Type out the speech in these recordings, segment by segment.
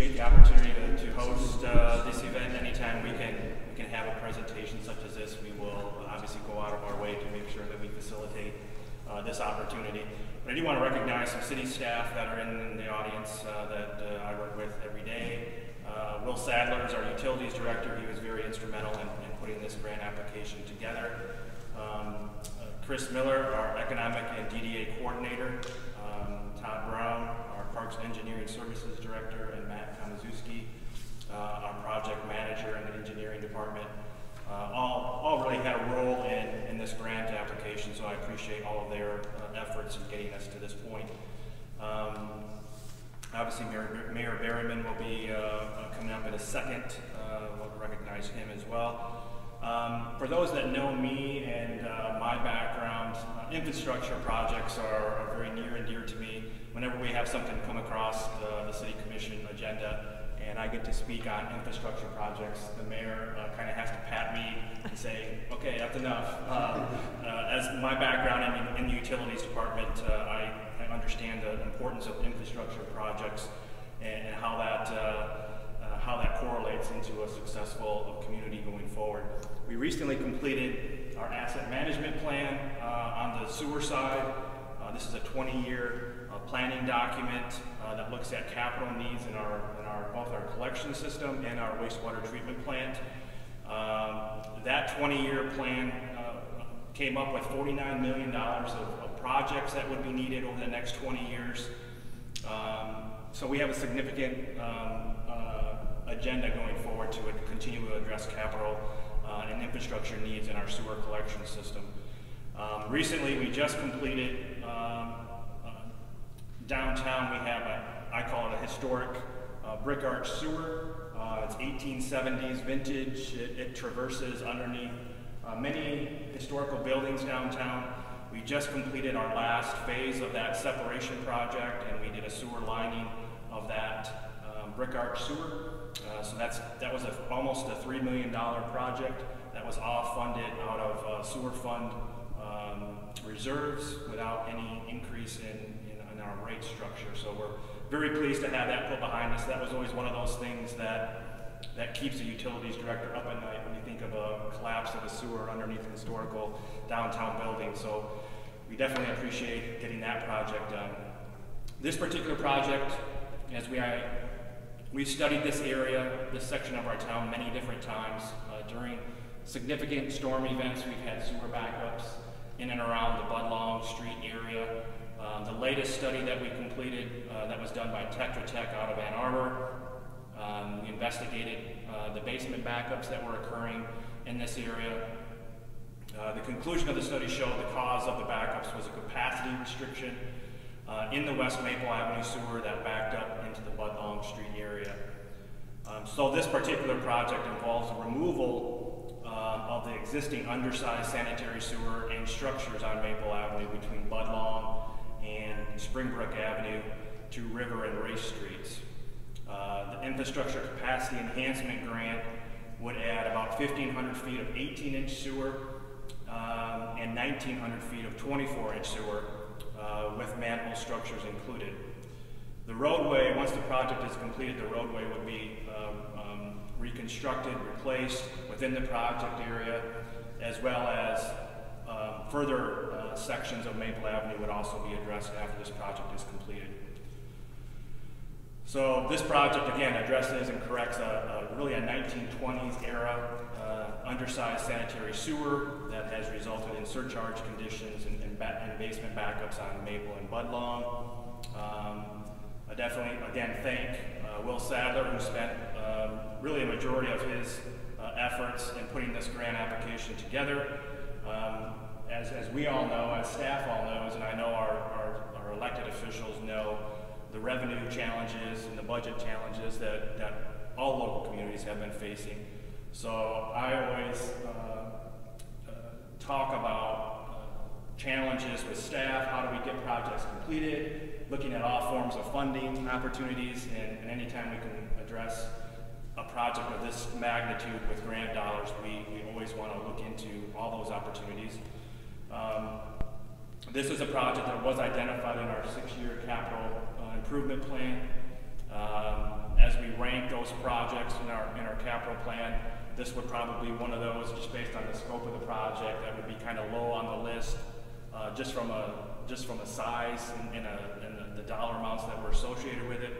appreciate the opportunity to host this event. Anytime we can have a presentation such as this, we will obviously go out of our way to make sure that we facilitate this opportunity. But I do want to recognize some city staff that are in the audience that I work with every day. Will Sadler is our utilities director. He was very instrumental in putting this grant application together. Chris Miller, our economic and DDA coordinator. Todd Brown, our Parks and Engineering Services Director, and Matt Kamaszewski, our project manager in the engineering department. All really had a role in this grant application, so I appreciate all of their efforts in getting us to this point. Obviously, Mayor Berryman will be coming up in a second. We'll recognize him as well. For those that know me and my background, infrastructure projects are very near and dear to me. Whenever we have something come across the City Commission agenda and I get to speak on infrastructure projects, the mayor kind of has to pat me and say, okay, that's enough. As my background in the utilities department, I understand the importance of infrastructure projects and how that correlates into a successful community going forward. We recently completed our asset management plan on the sewer side. This is a 20-year planning document that looks at capital needs in both our collection system and our wastewater treatment plant. That 20-year plan came up with $49 million of projects that would be needed over the next 20 years. So we have a significant agenda going forward to continue to address capital and infrastructure needs in our sewer collection system. Recently, we just completed downtown. We have I call it a historic brick arch sewer. It's 1870s vintage. It traverses underneath many historical buildings downtown. We just completed our last phase of that separation project, and we did a sewer lining of that brick arch sewer. So that was almost a $3 million project that was all funded out of sewer fund reserves without any increase in our rate structure. So we're very pleased to have that put behind us. That was always one of those things that keeps a utilities director up at night when you think of a collapse of a sewer underneath a historical downtown building. So we definitely appreciate getting that project done. This particular project, as we've studied this area, this section of our town many different times. During significant storm events, we've had sewer backups in and around the Budlong Street area. The latest study that we completed that was done by Tetra Tech out of Ann Arbor, we investigated the basement backups that were occurring in this area. The conclusion of the study showed the cause of the backups was a capacity restriction in the West Maple Avenue sewer that backed up into the Budlong Street area. So this particular project involves the removal of the existing undersized sanitary sewer and structures on Maple Avenue between Budlong and Springbrook Avenue to River and Race Streets. The infrastructure capacity enhancement grant would add about 1,500 feet of 18-inch sewer and 1,900 feet of 24-inch sewer with manhole structures included. The roadway, once the project is completed, the roadway would be reconstructed, replaced within the project area, as well as further sections of Maple Avenue would also be addressed after this project is completed. So this project, again, addresses and corrects really a 1920s era undersized sanitary sewer that has resulted in surcharge conditions and basement backups on Maple and Budlong. I definitely, again, thank Will Sadler, who spent really a majority of his efforts in putting this grant application together. As we all know, as staff all knows, and I know our elected officials know, the revenue challenges and the budget challenges that all local communities have been facing. So I always talk about challenges with staff, how do we get projects completed, looking at all forms of funding opportunities, and anytime we can address a project of this magnitude with grant dollars, we always want to look into all those opportunities. This is a project that was identified in our 6-year capital improvement plan. As we rank those projects in our capital plan, this would probably be one of those, just based on the scope of the project, that would be kind of low on the list, just from a size and the dollar amounts that were associated with it.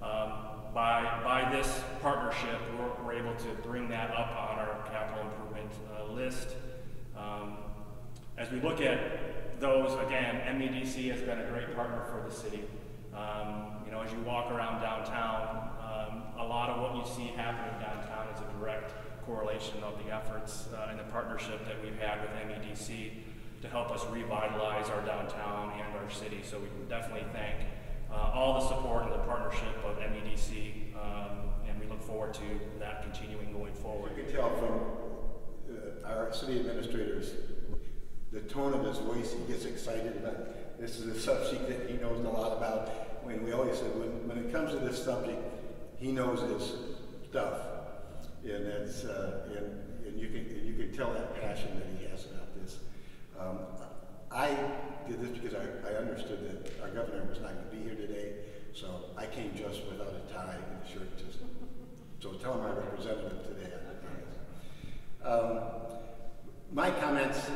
By this partnership, we're able to bring that up on our capital improvement list. As we look at those, again, MEDC has been a great partner for the city. You know, as you walk around downtown, a lot of what you see happening downtown is a direct correlation of the efforts and the partnership that we've had with MEDC to help us revitalize our downtown and our city. So we can definitely thank all the support and the partnership of MEDC, and we look forward to that continuing going forward. You can tell from our city administrators, the tone of his voice, he gets excited about. This is a subject that he knows a lot about. When we always said, when it comes to this subject, he knows his stuff, and that's and you can tell that passion that he has about this. I did this because I understood that our governor was not going to be here today, so I came just without a tie and a shirt. So tell him I represented him today. My comments,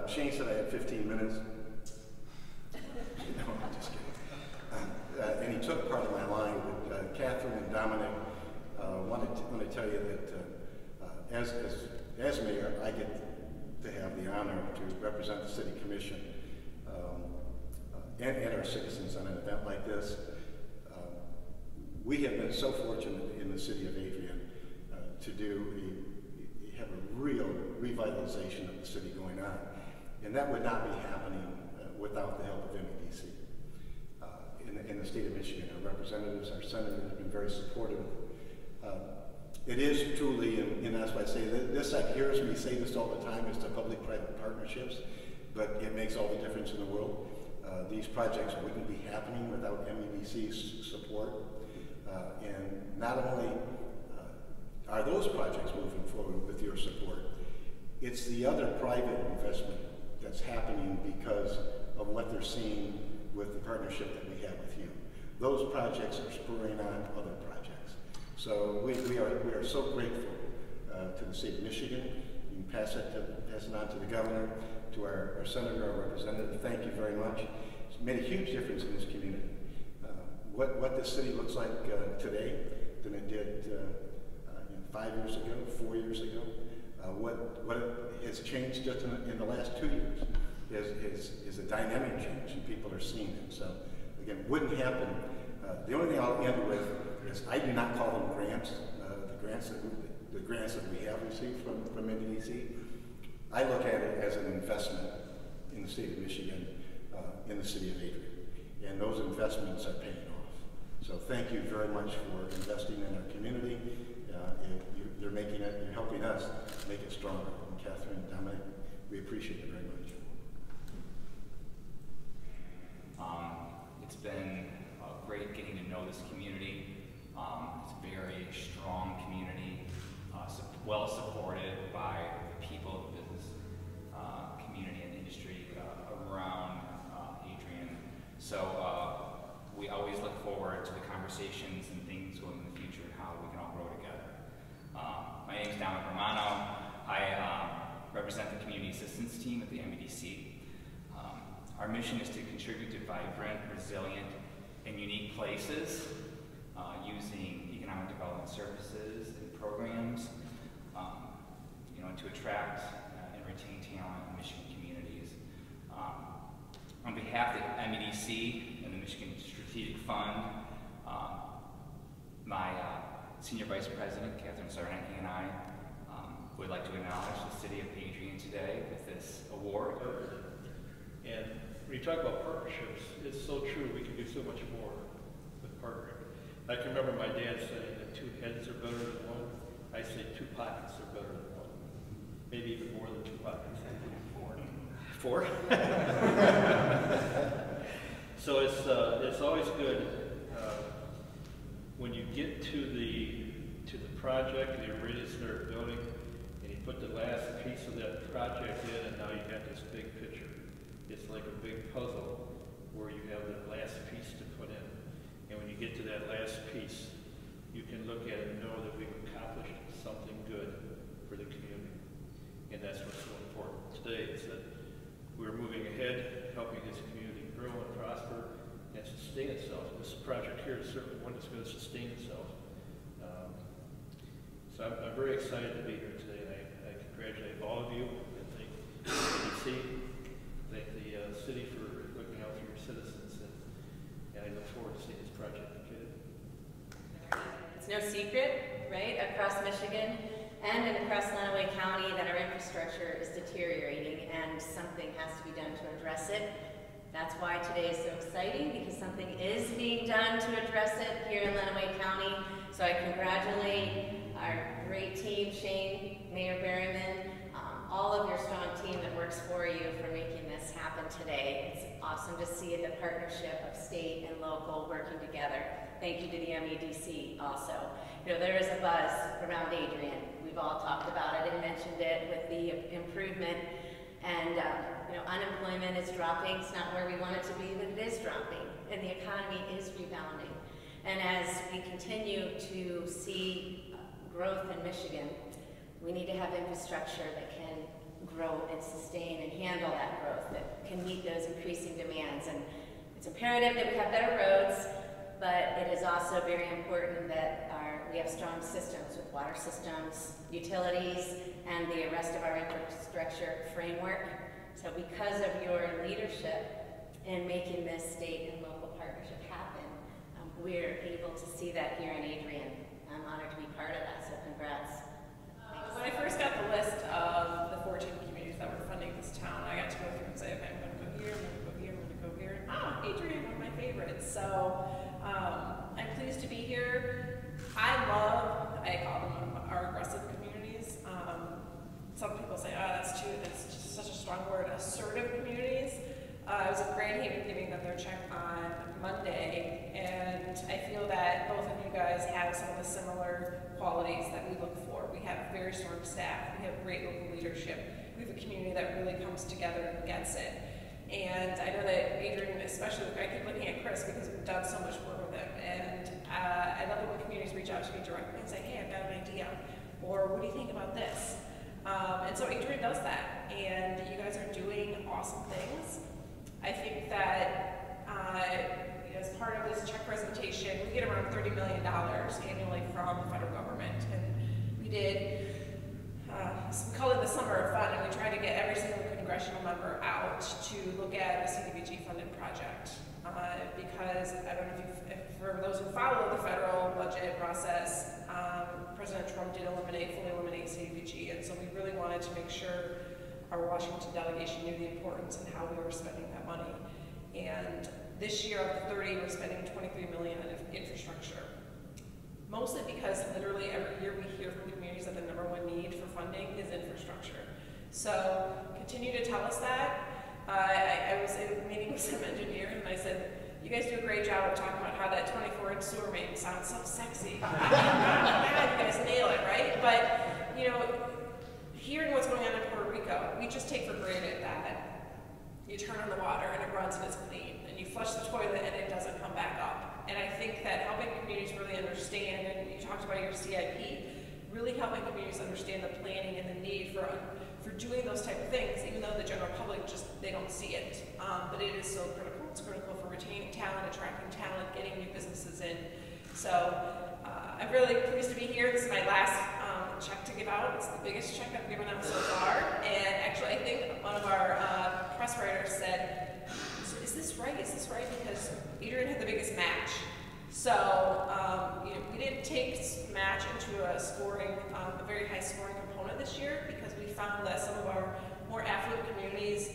Shane said I had 15 minutes. No, I'm just kidding. And he took part of my line, but Catherine and Dominic want to tell you that as mayor, I get to have the honor to represent the city commission and our citizens on an event like this. We have been so fortunate in the city of Adrian to have a real revitalization of the city going on, and that would not be happening without the help of MEDC. In the state of Michigan, our representatives, our senators have been very supportive. It is truly, and that's why I say this, hears me say this all the time, is the public-private partnerships, but it makes all the difference in the world. These projects wouldn't be happening without MEDC's support. And not only are those projects moving forward with your support, it's the other private investment that's happening because of what they're seeing with the partnership that we have with you. Those projects are spurring on other projects. So we are so grateful to the state of Michigan. You can pass it on to the governor, to our senator, our representative. Thank you very much. It's made a huge difference in this community. What this city looks like today than it did 5 years ago, 4 years ago. What has changed just in the last 2 years is a dynamic change, and people are seeing it. So again, wouldn't happen. The only thing I'll end with is I do not call them grants. The grants that we have received from MEDC, I look at it as an investment in the state of Michigan, in the city of Adrian, and those investments are paying off. So thank you very much for investing in our community. You're helping us make it stronger. And Catherine and Dominic, we appreciate it very much. It's been great getting to know this community. It's a very strong community, well supported by the people, the business community and industry around Adrian. So we always look forward to the conversations and things going in the future and how we can all grow together. My name is Dominic Romano. I represent the Community Assistance Team at the MEDC. Our mission is to contribute to vibrant, resilient, and unique places using economic development services and programs, to attract and retain talent in Michigan communities. On behalf of the MEDC and the Michigan Strategic Fund, my Senior Vice President, Catherine Sarnecki, and I would like to acknowledge the City of Adrian today with this award. And when you talk about partnerships, it's so true. We can do so much more with partnering. I can remember my dad saying that 2 heads are better than one. I say 2 pockets are better than one. Maybe even more than 2 pockets. 4. 4? So it's always good when you get to the project and you're ready to start building, and you put the last piece of that project in, and now you got this big picture. It's like a big puzzle where you have that last piece to put in. And when you get to that last piece, you can look sustain itself. This project here is certainly one that's going to sustain itself. So I'm very excited to be here today, and I congratulate all of you, and thank the MEDC, thank the city for looking out for your citizens, and I look forward to seeing this project begin. It's no secret, right, across Michigan and across Lenawee County that our infrastructure is deteriorating, and something has to be done to address it. That's why today is so exciting, because something is being done to address it here in Lenawee County. So I congratulate our great team, Shane, Mayor Berryman, all of your strong team that works for you for making this happen today. It's awesome to see the partnership of state and local working together. Thank you to the MEDC also. You know, there is a buzz around Adrian. We've all talked about it and mentioned it with the improvement. And you know, unemployment is dropping. It's not where we want it to be, but it is dropping. And the economy is rebounding. And as we continue to see growth in Michigan, we need to have infrastructure that can grow and sustain and handle that growth, that can meet those increasing demands. And it's imperative that we have better roads, but it is also very important that we have strong systems with water systems, utilities, and the rest of our infrastructure framework. So because of your leadership in making this state and local partnership happen, we're able to see that here in Adrian. I'm honored to be part of that, so congrats. When I first got the list of the 14 communities that were funding this town, I got to go through and say, okay, I'm going to go here, I'm going to go here, I'm going to go here. Adrian, one of my favorites. So I'm pleased to be here. I call them our aggressive communities. Some people say, oh, that's just such a strong word, assertive communities. It was a Grand Haven giving them their check on Monday, and I feel that both of you guys have some of the similar qualities that we look for. We have very strong staff, we have great local leadership, we have a community that really comes together and gets it. And I know that Adrian, especially, I keep looking at Chris because we've done so much work with him, and I love it when communities reach out to me directly and say, hey, I've got an idea, or what do you think about this? And so Adrian does that, and you guys are doing awesome things. I think that as part of this check presentation, we get around $30 million annually from the federal government, and we did, we call it the Summer of Fun, and we tried to get every single congressional member out to look at a CDBG funded project. Because I don't know if for those who follow the federal budget process, President Trump did fully eliminate CDBG, and so we really wanted to make sure our Washington delegation knew the importance and how we were spending that money. And this year, of the 30, we're spending $23 million on infrastructure. Mostly because literally every year we hear from communities that the #1 need for funding is infrastructure. So continue to tell us that. I was in a meeting with some engineers, and I said, you guys do a great job of talking about how that 24-inch sewer main sounds so sexy. God, you guys nail it, right? But, you know, hearing what's going on in Puerto Rico, we just take for granted that you turn on the water and it runs and it's clean, and you flush the toilet and it doesn't come back up. And I think that helping communities really understand, and you talked about your CIP, really helping communities understand the planning and the need for doing those type of things, even though the general public they don't see it. But it is so critical. It's critical for retaining talent, attracting talent, getting new businesses in. So I'm really pleased to be here. This is my last check to give out. It's the biggest check I've given out so far. And actually, I think one of our press writers said, is this right? Is this right? Because Adrian had the biggest match. So you know, we didn't take match into a very high scoring component this year, because we found that some of our more affluent communities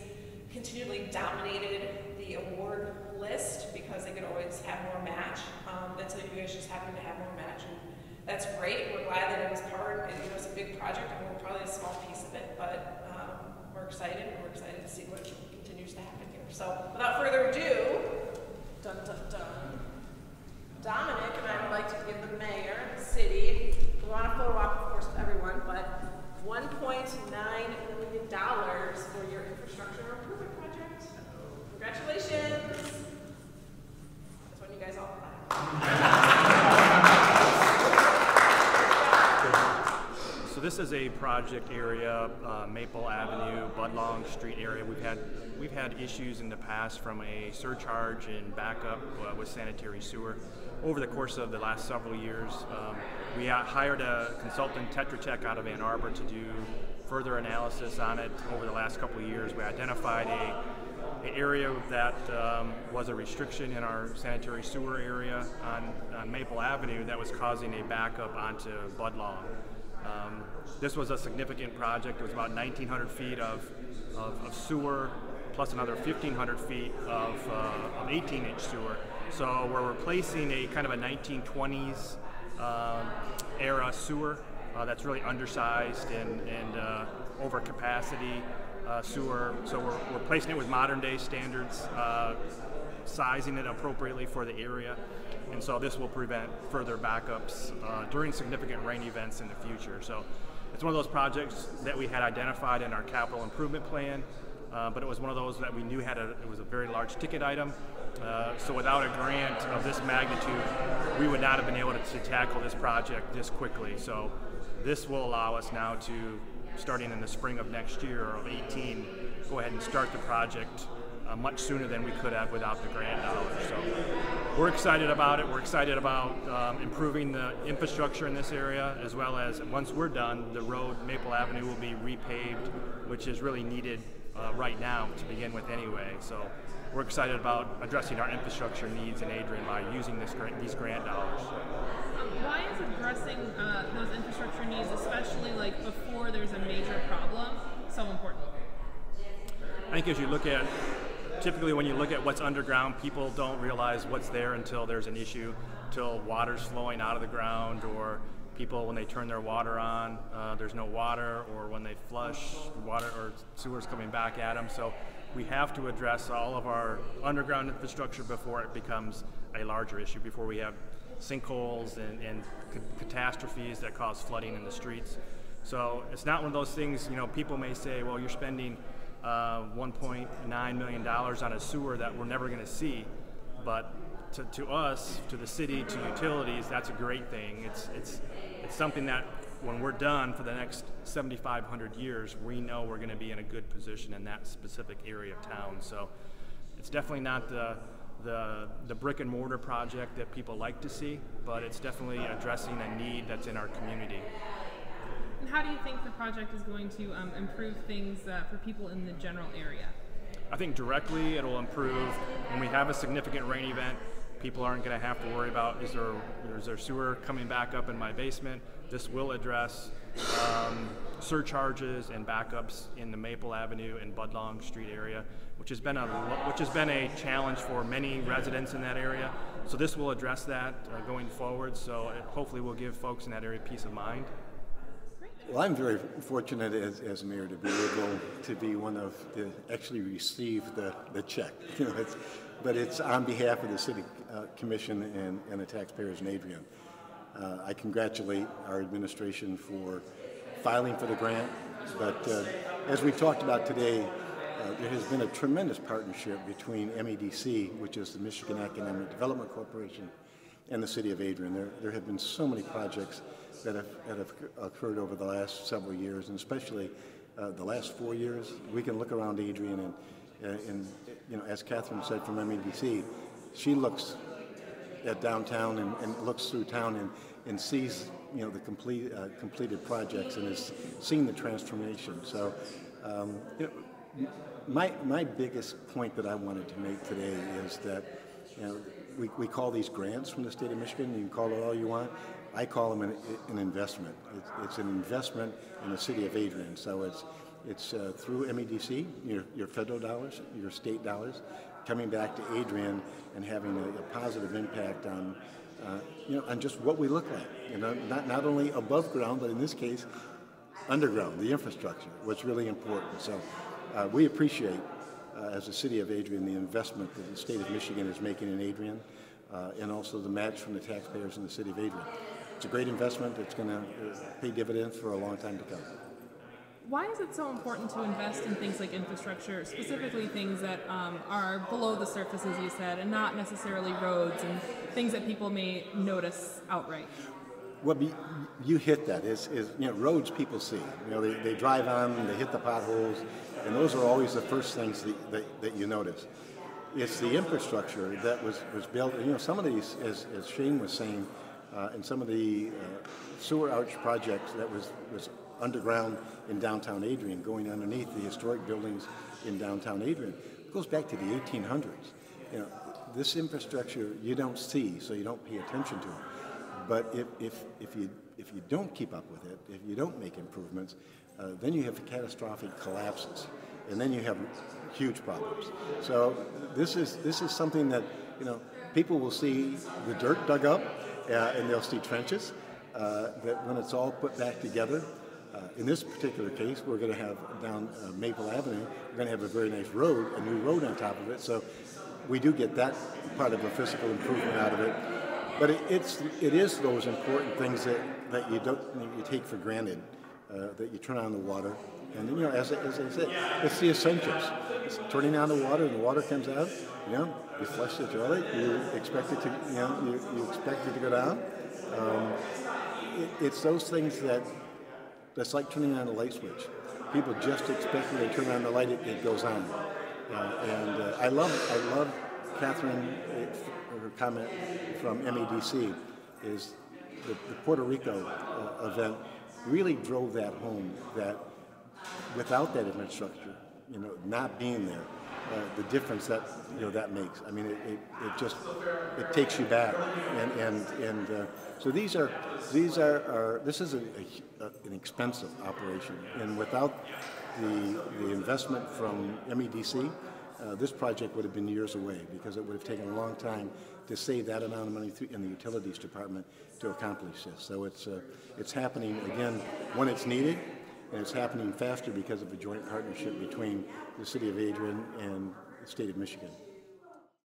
continually dominated the award list because they could always have more match. And so you guys just happened to have more match, and that's great. We're glad that it was part. It was a big project, and we're probably a small piece of it, but we're excited, and we're excited to see what continues to happen here. So without further ado, dun dun dun. Dominic and I would like to give the mayor, the city, we want a photo op, of course, with everyone, but $1.9 million for your infrastructure improvement project. Congratulations. That's when you guys all clap. So this is a project area, Maple Avenue, Budlong Street area. We've had issues in the past from a surcharge and backup with sanitary sewer. Over the course of the last several years, we hired a consultant, Tetra Tech, out of Ann Arbor to do further analysis on it. Over the last couple of years, we identified an area that was a restriction in our sanitary sewer area on Maple Avenue that was causing a backup onto Budlong. This was a significant project. It was about 1,900 feet of sewer, plus another 1,500 feet of 18-inch sewer. So we're replacing a kind of a 1920s era sewer that's really undersized and over capacity sewer. So we're replacing it with modern day standards, sizing it appropriately for the area. And so this will prevent further backups during significant rain events in the future. So it's one of those projects that we had identified in our capital improvement plan, but it was one of those that we knew it was a very large ticket item. So without a grant of this magnitude, we would not have been able to tackle this project this quickly. So this will allow us now to, starting in the spring of next year, of 18, go ahead and start the project much sooner than we could have without the grant dollars. So we're excited about it. We're excited about improving the infrastructure in this area, as well as once we're done, the road, Maple Avenue, will be repaved, which is really needed right now to begin with anyway. So we're excited about addressing our infrastructure needs in Adrian by using these grant dollars. Why is addressing those infrastructure needs, especially like before there's a major problem, so important? I think as you look at, typically when you look at what's underground, people don't realize what's there until there's an issue, till water's flowing out of the ground, or people, when they turn their water on, there's no water, or when they flush, water or sewer's coming back at them. So we have to address all of our underground infrastructure before it becomes a larger issue, before we have sinkholes and catastrophes that cause flooding in the streets. So it's not one of those things, people may say, well, you're spending $1.9 million on a sewer that we're never going to see, but to us, to the city, to utilities, that's a great thing. It's something that when we're done for the next 7,500 years, we know we're going to be in a good position in that specific area of town. So it's definitely not the brick and mortar project that people like to see, but it's definitely addressing a need that's in our community. And how do you think the project is going to improve things for people in the general area? I think directly it'll improve when we have a significant rain event. People aren't going to have to worry about, is there sewer coming back up in my basement? This will address surcharges and backups in the Maple Avenue and Budlong Street area, which has been a challenge for many residents in that area. So this will address that going forward. So it hopefully will give folks in that area peace of mind. Well, I'm very fortunate as mayor to be able to be one of the actually receive the check. But it's on behalf of the city commission and the taxpayers in Adrian. I congratulate our administration for filing for the grant. But as we talked about today, there has been a tremendous partnership between MEDC, which is the Michigan Economic Development Corporation, and the city of Adrian. There have been so many projects that have occurred over the last several years, and especially the last 4 years. We can look around Adrian and as Catherine said from MEDC, she looks at downtown and looks through town and sees the completed projects and is seeing the transformation. So my biggest point that I wanted to make today is that we call these grants from the state of Michigan. You can call it all you want. I call them an investment. It's an investment in the city of Adrian. So it's through MEDC, your federal dollars, your state dollars, coming back to Adrian and having a positive impact on on just what we look like. Not only above ground, but in this case, underground, the infrastructure, what's really important. So we appreciate, as the city of Adrian, the investment that the state of Michigan is making in Adrian, and also the match from the taxpayers in the city of Adrian. It's a great investment. It's going to pay dividends for a long time to come. Why is it so important to invest in things like infrastructure, specifically things that are below the surface, as you said, and not necessarily roads and things that people may notice outright? Well, you hit that. Is you know, roads people see. You know, they drive on them, they hit the potholes, and those are always the first things that you notice. It's the infrastructure that was built. You know, some of these, as Shane was saying, and some of the sewer arch projects that was underground in downtown Adrian, going underneath the historic buildings in downtown Adrian, it goes back to the 1800s. You know, this infrastructure you don't see, so you don't pay attention to it. But if you don't keep up with it, if you don't make improvements, then you have catastrophic collapses, and then you have huge problems. So this is something that, you know, people will see the dirt dug up, and they'll see trenches. That when it's all put back together, in this particular case, we're going to have down Maple Avenue, we're going to have a very nice road, a new road on top of it. So we do get that part of a physical improvement out of it. But it is those important things that you take for granted, that you turn on the water, and you know, as I said, it's the essentials. It's turning on the water, and the water comes out. You know, you flush the toilet, you expect it to, you know, you expect it to go down. It's those things that's like turning on a light switch. People just expect when they turn on the light, it goes on. I love Catherine. Her comment from MEDC is the Puerto Rico event really drove that home, that without that infrastructure, you know, not being there, the difference that, you know, that makes. I mean, it takes you back, and so this is an expensive operation, and without the investment from MEDC, this project would have been years away, because it would have taken a long time to save that amount of money in the utilities department to accomplish this. So it's happening again when it's needed, and it's happening faster because of a joint partnership between the City of Adrian and the State of Michigan.